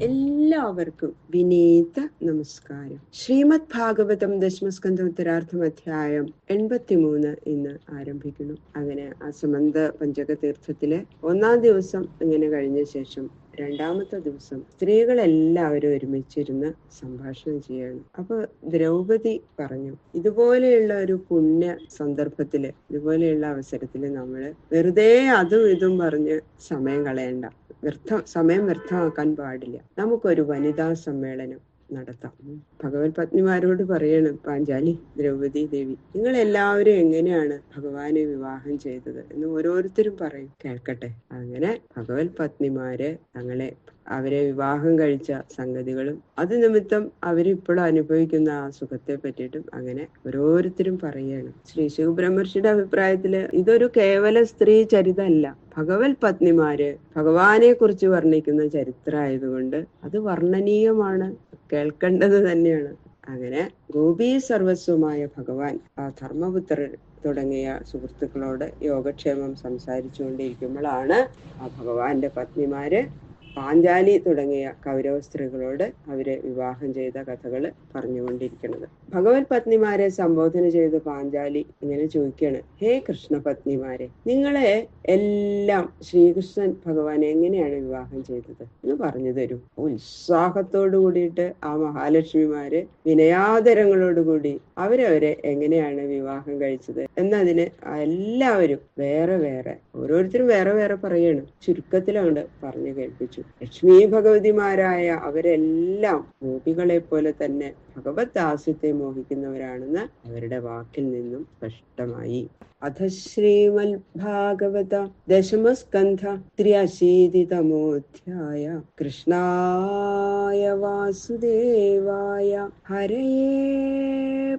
എല്ലാവർക്കും വിനീത നമസ്കാരം. ശ്രീമദ് ഭാഗവതം ദശമസ്കന്ധ ഉത്തരാർത്ഥം അധ്യായം 83 ഇന്ന് ആരംഭിക്കുന്നു. അങ്ങനെ ആ സമന്ത പഞ്ചക തീർത്ഥത്തിലെ 1-ാം ദിവസം ഇങ്ങനെ കഴിഞ്ഞ ശേഷം 2-ാമത്തെ ദിവസം സ്ത്രീകളെല്ലാവരും ഒരുമിച്ചിരുന്ന് സംഭാഷണം ചെയ്യാണ്. അപ്പൊ ദ്രൗപദി പറഞ്ഞു, ഇതുപോലെയുള്ള ഒരു പുണ്യ സന്ദർഭത്തില്, ഇതുപോലെയുള്ള അവസരത്തില് നമ്മള് വെറുതെ അതും ഇതും പറഞ്ഞ് സമയം കളയണ്ട, സമയം വ്യർത്ഥമാക്കാൻ പാടില്ല. നമുക്കൊരു വനിതാ സമ്മേളനം നടത്താം. ഭഗവത് പത്നിമാരോട് പറയണം, പാഞ്ചാലി, ദ്രൗപദി ദേവി, നിങ്ങൾ എല്ലാവരും എങ്ങനെയാണ് ഭഗവാനെ വിവാഹം ചെയ്തത് എന്ന് ഓരോരുത്തരും പറയും, കേൾക്കട്ടെ. അങ്ങനെ ഭഗവത് പത്നിമാര് അവരെ വിവാഹം കഴിച്ച സംഗതികളും അത് നിമിത്തം അവരിപ്പോഴും അനുഭവിക്കുന്ന ആ സുഖത്തെ പറ്റിയിട്ടും അങ്ങനെ ഓരോരുത്തരും പറയുകയാണ്. ശ്രീ ശിവബ്രഹ്മർഷിയുടെ അഭിപ്രായത്തില് ഇതൊരു കേവല സ്ത്രീ ചരിതമല്ല, ഭഗവത് പത്നിമാര് ഭഗവാനെ കുറിച്ച് വർണ്ണിക്കുന്ന ചരിത്രമായതുകൊണ്ട് അത് വർണ്ണനീയമാണ്, കേൾക്കേണ്ടത് തന്നെയാണ്. അങ്ങനെ ഗോപീ സർവസ്വമായ ഭഗവാൻ ആ ധർമ്മപുത്രൻ തുടങ്ങിയ സുഹൃത്തുക്കളോട് യോഗക്ഷേമം സംസാരിച്ചു കൊണ്ടിരിക്കുമ്പോഴാണ് ആ ഭഗവാന്റെ പത്നിമാര് പാഞ്ചാലി തുടങ്ങിയ കൗരവ സ്ത്രീകളോട് അവരെ വിവാഹം ചെയ്ത കഥകൾ പറഞ്ഞുകൊണ്ടിരിക്കുന്നത്. ഭഗവത് പത്നിമാരെ സംബോധന ചെയ്ത് പാഞ്ചാലി ഇങ്ങനെ ചോദിക്കുകയാണ്, ഹേ കൃഷ്ണപത്നിമാരെ, നിങ്ങളെ എല്ലാം ശ്രീകൃഷ്ണൻ ഭഗവാൻ എങ്ങനെയാണ് വിവാഹം ചെയ്തത് എന്ന് പറഞ്ഞു തരൂ. ഉത്സാഹത്തോടു കൂടിയിട്ട് ആ മഹാലക്ഷ്മിമാര് വിനയാദരങ്ങളോടുകൂടി അവരവരെ എങ്ങനെയാണ് വിവാഹം കഴിച്ചത് എന്നതിന് എല്ലാവരും വേറെ വേറെ, ഓരോരുത്തരും വേറെ വേറെ പറയാണ്. ചുരുക്കത്തിലങ്ങോട്ട് പറഞ്ഞു കേൾപ്പിച്ചു. ലക്ഷ്മി ഭഗവതിമാരായ അവരെല്ലാം ഗോപികളെ പോലെ തന്നെ ഭഗവത് ദാസ്യത്തെ മോഹിക്കുന്നവരാണെന്ന് അവരുടെ വാക്കിൽ നിന്നും സ്പഷ്ടമായി. അഥ ശ്രീമദ് ഭാഗവത ദശമസ്കന്ധ 83-തമോധ്യായ. കൃഷ്ണായ വാസുദേവായ ഹരയേ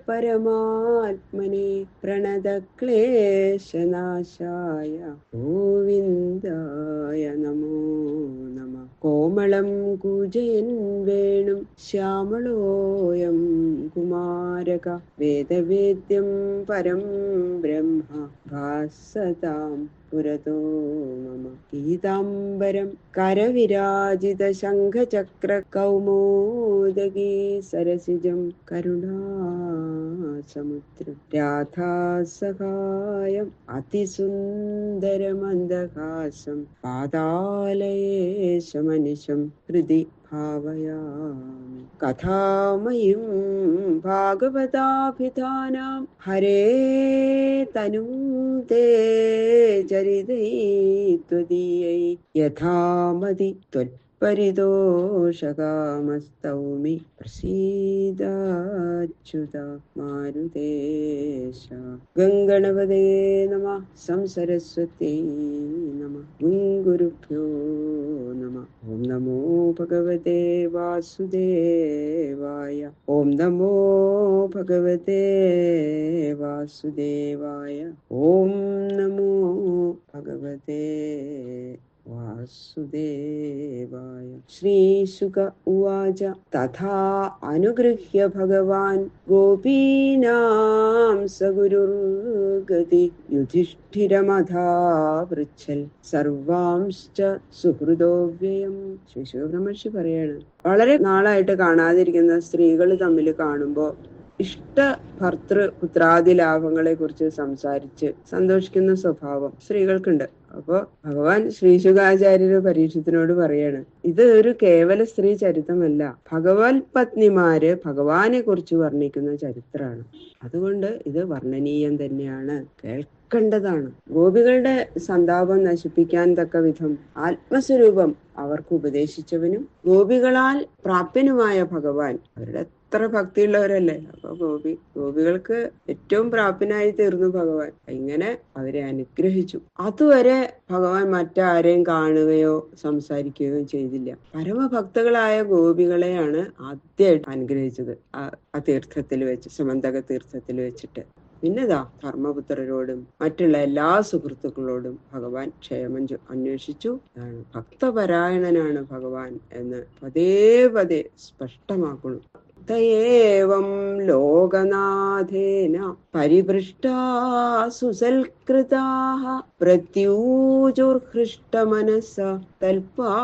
പരമാത്മനെ പ്രണതക്ലേശനാശായ ഗോവിന്ദായ നമോ നമഃ. കോമളം കൂജയൻ വേണും ശ്യാമളോയം കുമാരക വേദവേദ്യം പരം ബ്രഹ്മ ഭാസതാം പുരതോ മമ. പീതാംബരം കരവിരാജിത ശംഖചക്ര കൗമോദഗീ സരസിജം കരുണാസമുദ്രം രാധാസഹായം അതിസുന്ദരമന്ദഹാസം പാതാലയേശമനിശം ഹൃദി ഭാവയാമി. കഥാമയും ഭാഗവതാഭിധാനാം ഹരേ തനും തേ ചരിതൈ ത്വദീയൈ യഥാമതി പരിതോഷകാമസ്തൗമി പ്രസീദാച്യുത മാരുതേശ. ഗംഗണപതേ നമഃ. സംസരസ്വതീ നമഃ. ഗുരുഭ്യോ നമഃ. ഓം നമോ ഭഗവതേ വാസുദേവായ. ഓം നമോ ഭഗവതേ വാസുദേവായ. ഓം നമോ ഭഗവതേ വാസുദേവായ. ശ്രീശുക ഉവാച. തഥാ അനുഗൃഹ്യ ഭഗവാൻ ഗോപീനാം സഗുരുർഗതി യുധിഷ്ഠിരമഥാപൃച്ഛൽ സർവാംശ്ച സുഹൃദോവ്യയം. ശ്രീ ശിവബ്രഹ്മർഷി പറയാണ്, വളരെ നാളായിട്ട് കാണാതിരിക്കുന്ന സ്ത്രീകൾ തമ്മിൽ കാണുമ്പോ ഇഷ്ട ഭർത്തൃ പുത്രാദി ലാഭങ്ങളെ കുറിച്ച് സംസാരിച്ച് സന്തോഷിക്കുന്ന സ്വഭാവം സ്ത്രീകൾക്കുണ്ട്. അപ്പോ ഭഗവാൻ ശ്രീശുകാചാര്യര് പരീക്ഷത്തിനോട് പറയാണ്, ഇത് ഒരു കേവല സ്ത്രീ ചരിത്രമല്ല, ഭഗവത് പത്നിമാര് ഭഗവാനെ കുറിച്ച് വർണ്ണിക്കുന്ന ചരിത്രമാണ്. അതുകൊണ്ട് ഇത് വർണ്ണനീയം തന്നെയാണ്, കേൾക്കേണ്ടതാണ്. ഗോപികളുടെ സന്താപം നശിപ്പിക്കാൻ തക്ക വിധം ആത്മസ്വരൂപം അവർക്ക് ഉപദേശിച്ചവനും ഗോപികളാൽ പ്രാപ്യനുമായ ഭഗവാൻ, അവരുടെ എത്ര ഭക്തിയുള്ളവരല്ലേ. അപ്പൊ ഗോപികൾക്ക് ഏറ്റവും പ്രാപ്യനായി തീർന്നു ഭഗവാൻ. ഇങ്ങനെ അവരെ അനുഗ്രഹിച്ചു. അതുവരെ ഭഗവാൻ മറ്റാരെയും കാണുകയോ സംസാരിക്കുകയോ ചെയ്തില്ല. പരമഭക്തകളായ ഗോപികളെയാണ് ആദ്യമായിട്ട് അനുഗ്രഹിച്ചത് ആ തീർത്ഥത്തിൽ വെച്ച്, സമന്തക തീർത്ഥത്തിൽ വെച്ചിട്ട്. പിന്നെതാ ധർമ്മപുത്രരോടും മറ്റുള്ള എല്ലാ സുഹൃത്തുക്കളോടും ഭഗവാൻ ക്ഷേമം അന്വേഷിച്ചു. ഭക്തപരായണനാണ് ഭഗവാൻ എന്ന് പതേ പതേ സ്പഷ്ടമാക്കുന്നു. തയേവം ലോകനാഥേന പരിപൃഷ്ടാ സുസൽകൃതാഃ പ്രത്യൂജുർഹൃഷ്ടമനസ തൽപാദേക്ഷാഹതാം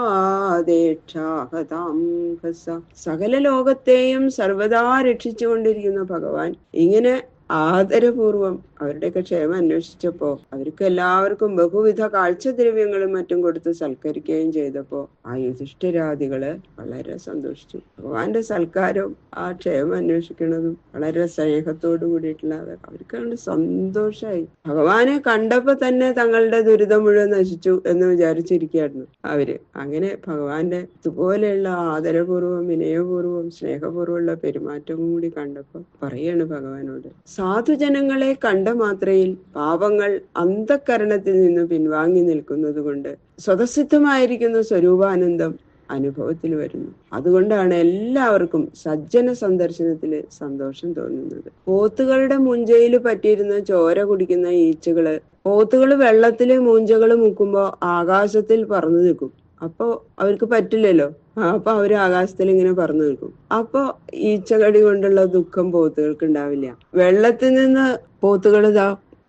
ഹസ. സകല ലോകത്തെയും സർവദാ രക്ഷിച്ചുകൊണ്ടിരിക്കുന്ന ഭഗവാൻ ഇങ്ങനെ ആദരപൂർവം അവരുടെയൊക്കെ ക്ഷേമം അന്വേഷിച്ചപ്പോ അവർക്ക് എല്ലാവർക്കും ബഹുവിധ കാഴ്ചദ്രവ്യങ്ങളും മറ്റും കൊടുത്ത് സൽക്കരിക്കുകയും ചെയ്തപ്പോ ആ യുധിഷ്ഠിരാദികള് വളരെ സന്തോഷിച്ചു. ഭഗവാന്റെ സൽക്കാരവും ആ ക്ഷേമം അന്വേഷിക്കുന്നതും വളരെ സ്നേഹത്തോടു കൂടിയിട്ടുള്ള അവർക്ക് സന്തോഷമായി. ഭഗവാനെ കണ്ടപ്പോ തന്നെ തങ്ങളുടെ ദുരിതം മുഴുവൻ നശിച്ചു എന്ന് വിചാരിച്ചിരിക്കുകയായിരുന്നു അവര്. അങ്ങനെ ഭഗവാന്റെ ഇതുപോലെയുള്ള ആദരപൂർവം വിനയപൂർവം സ്നേഹപൂർവ്വമുള്ള പെരുമാറ്റവും കൂടി കണ്ടപ്പോ പറയാണ് ഭഗവാനോട്, സാധുജനങ്ങളെ കണ്ട മാത്രയിൽ പാപങ്ങൾ അന്ധക്കരണത്തിൽ നിന്ന് പിൻവാങ്ങി നിൽക്കുന്നത് കൊണ്ട് സ്വതസിദ്ധമായിരിക്കുന്ന സ്വരൂപാനന്ദം അനുഭവത്തിൽ വരുന്നു. അതുകൊണ്ടാണ് എല്ലാവർക്കും സജ്ജന സന്ദർശനത്തില് സന്തോഷം തോന്നുന്നത്. പോത്തുകളുടെ മുഞ്ചയിൽ പറ്റിയിരുന്ന ചോര കുടിക്കുന്ന ഈച്ചകള് പോത്തുകള് വെള്ളത്തില് മൂഞ്ചകള് മുക്കുമ്പോ ആകാശത്തിൽ പറന്നു നിൽക്കും. അപ്പൊ അവർക്ക് പറ്റില്ലല്ലോ. അപ്പൊ അവര് ആകാശത്തിൽ ഇങ്ങനെ പറന്നു നിൽക്കും. അപ്പൊ ഈച്ചകടി കൊണ്ടുള്ള ദുഃഖം പോത്തുകൾക്ക് ഉണ്ടാവില്ല. വെള്ളത്തിൽ നിന്ന് പോത്തുകൾ ഇതാ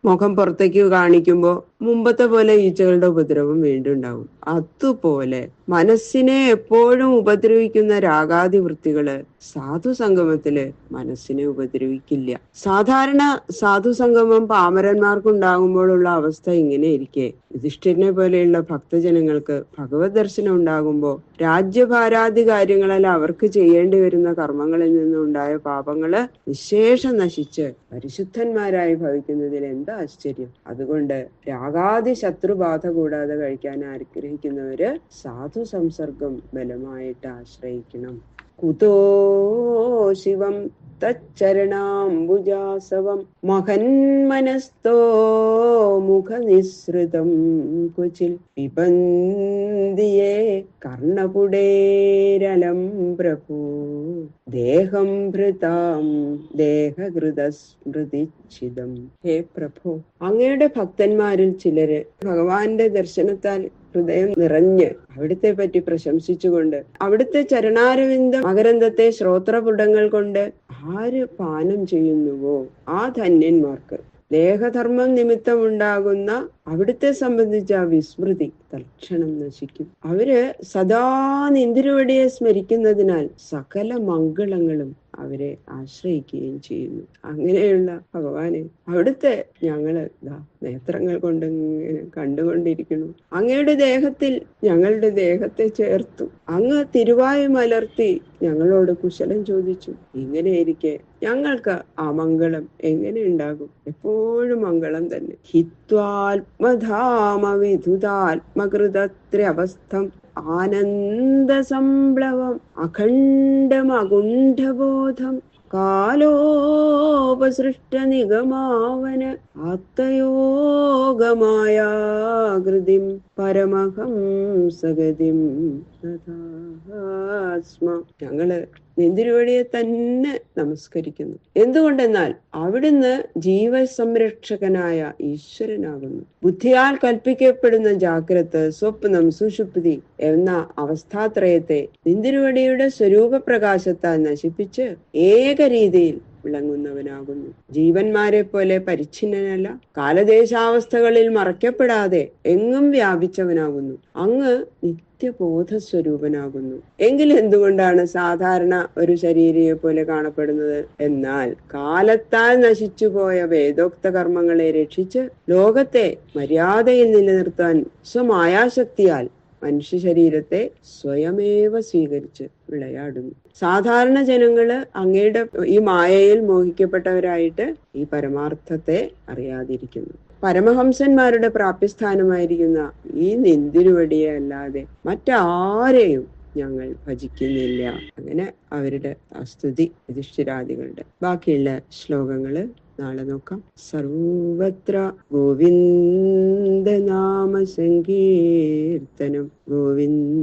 മുഖം പുറത്തേക്ക് കാണിക്കുമ്പോ മുമ്പത്തെ പോലെ ഈച്ചകളുടെ ഉപദ്രവം വീണ്ടും ഉണ്ടാവും. അതുപോലെ മനസ്സിനെ എപ്പോഴും ഉപദ്രവിക്കുന്ന രാഗാദി വൃത്തികള് സാധു സംഗമത്തില് മനസ്സിനെ ഉപദ്രവിക്കില്ല. സാധാരണ സാധു സംഗമം പാമരന്മാർക്കുണ്ടാകുമ്പോഴുള്ള അവസ്ഥ ഇങ്ങനെ ഇരിക്കെ യുധിഷ്ഠിരനെ പോലെയുള്ള ഭക്തജനങ്ങൾക്ക് ഭഗവത് ദർശനം ഉണ്ടാകുമ്പോ രാജ്യഭാരാദി കാര്യങ്ങളിൽ അവർക്ക് ചെയ്യേണ്ടി വരുന്ന കർമ്മങ്ങളിൽ നിന്നുണ്ടായ പാപങ്ങള് നിശേഷം നശിച്ച് പരിശുദ്ധന്മാരായി ഭവിക്കുന്നതിൽ എന്താ ആശ്ചര്യം. അതുകൊണ്ട് രാഗാദി ശത്രുബാധ കൂടാതെ കഴിക്കാൻ ആഗ്രഹിക്കുന്നവര് സാധു സംസർഗം ബലമായിട്ട് ആശ്രയിക്കണം. കുതോ ശിവം തച്ചരണാംബുജാസവം മഹന്മനസ്തോ മുഖനിസൃതം ക്വചിൽ പിബന്തിയേ കർണപുടേരലം പ്രഭു ദേഹം ഭൃതാം ദേഹഹൃതസ്മൃതിച്ഛിതം. ഹേ പ്രഭു, അങ്ങയുടെ ഭക്തന്മാരിൽ ചിലര് ഭഗവാന്റെ ദർശനത്താൽ ഹൃദയം നിറഞ്ഞ് അവിടുത്തെ പറ്റി പ്രശംസിച്ചുകൊണ്ട് അവിടുത്തെ ചരണാരവിന്ദ മകരന്തത്തെ ശ്രോത്രപുടങ്ങൾ കൊണ്ട് ആര് പാനം ചെയ്യുന്നുവോ ആ ധന്യന്മാർക്ക് ദേഹധർമ്മം നിമിത്തമുണ്ടാകുന്ന അവിടുത്തെ സംബന്ധിച്ച വിസ്മൃതി തൽക്ഷണം നശിക്കും. അവര് സദാ നിന്തിരുവടിയെ സ്മരിക്കുന്നതിനാൽ സകല മംഗളങ്ങളും അവരെ ആശ്രയിക്കുകയും ചെയ്യുന്നു. അങ്ങനെയുള്ള ഭഗവാനെ അവിടുത്തെ ഞങ്ങള് നേത്രങ്ങൾ കൊണ്ട് ഇങ്ങനെ കണ്ടുകൊണ്ടിരിക്കുന്നു. അങ്ങയുടെ ദേഹത്തിൽ ഞങ്ങളുടെ ദേഹത്തെ ചേർത്തു. അങ്ങ് തിരുവായു മലർത്തി ഞങ്ങളോട് കുശലം ചോദിച്ചു. ഇങ്ങനെയിരിക്കെ ഞങ്ങൾക്ക് ആ മംഗളം എങ്ങനെ ഉണ്ടാകും? എപ്പോഴും മംഗളം തന്നെ. ഹിത്വാത്മധാമ വിധുതാത്മകൃതത്രവസ്ഥം ആനന്ദ സംപ്ലവം അഖണ്ഡമകുണ്ഠബോധം കാലോപസൃഷ്ട നിഗമാവന ആത്മയോഗമായാകൃതിം പരമഹം സഗതിം തഥാസ്മ. ഞങ്ങള് നിന്തിരുവടിയെ തന്നെ നമസ്കരിക്കുന്നു. എന്തുകൊണ്ടെന്നാൽ അവിടുന്ന് ജീവസംരക്ഷകനായ ഈശ്വരനാകുന്നു. ബുദ്ധിയാൽ കൽപ്പിക്കപ്പെടുന്ന ജാഗ്രത, സ്വപ്നം, സുഷുപ്തി എന്ന അവസ്ഥാത്രയത്തെ നിന്തിരുവടിയുടെ സ്വരൂപപ്രകാശത്താൽ നശിപ്പിച്ച് ഏക രീതിയിൽ വിളങ്ങുന്നവനാകുന്നു. ജീവന്മാരെ പോലെ പരിച്ഛിന്നനല്ല, കാലദേശാവസ്ഥകളിൽ മറയ്ക്കപ്പെടാതെ എങ്ങും വ്യാപിച്ചവനാകുന്നു. അങ്ങ് നിത്യബോധസ്വരൂപനാകുന്നു. എങ്കിൽ എന്തുകൊണ്ടാണ് സാധാരണ ഒരു ശരീരിയെ പോലെ കാണപ്പെടുന്നത്? എന്നാൽ കാലത്താൽ നശിച്ചുപോയ വേദോക്ത കർമ്മങ്ങളെ രക്ഷിച്ച് ലോകത്തെ മര്യാദയിൽ നിലനിർത്താൻ സ്വമായാശക്തിയാൽ മനുഷ്യ ശരീരത്തെ സ്വയമേവ സ്വീകരിച്ച് വിളയാടുന്നു. സാധാരണ ജനങ്ങള് അങ്ങയുടെ ഈ മായയിൽ മോഹിക്കപ്പെട്ടവരായിട്ട് ഈ പരമാർത്ഥത്തെ അറിയാതിരിക്കുന്നു. പരമഹംസന്മാരുടെ പ്രാപ്യസ്ഥാനമായിരിക്കുന്ന ഈ നിന്തിരുവടിയെ അല്ലാതെ മറ്റാരെയും ഞങ്ങൾ ഭജിക്കുന്നില്ല. അങ്ങനെ അവരുടെ സ്തുതി യുധിഷ്ഠിരാദികളുടെ. ബാക്കിയുള്ള ശ്ലോകങ്ങള് നാളെ നോക്കാം. സർവത്ര ഗോവിന്ദ നാമ സങ്കീർത്തനം ഗോവിന്ദ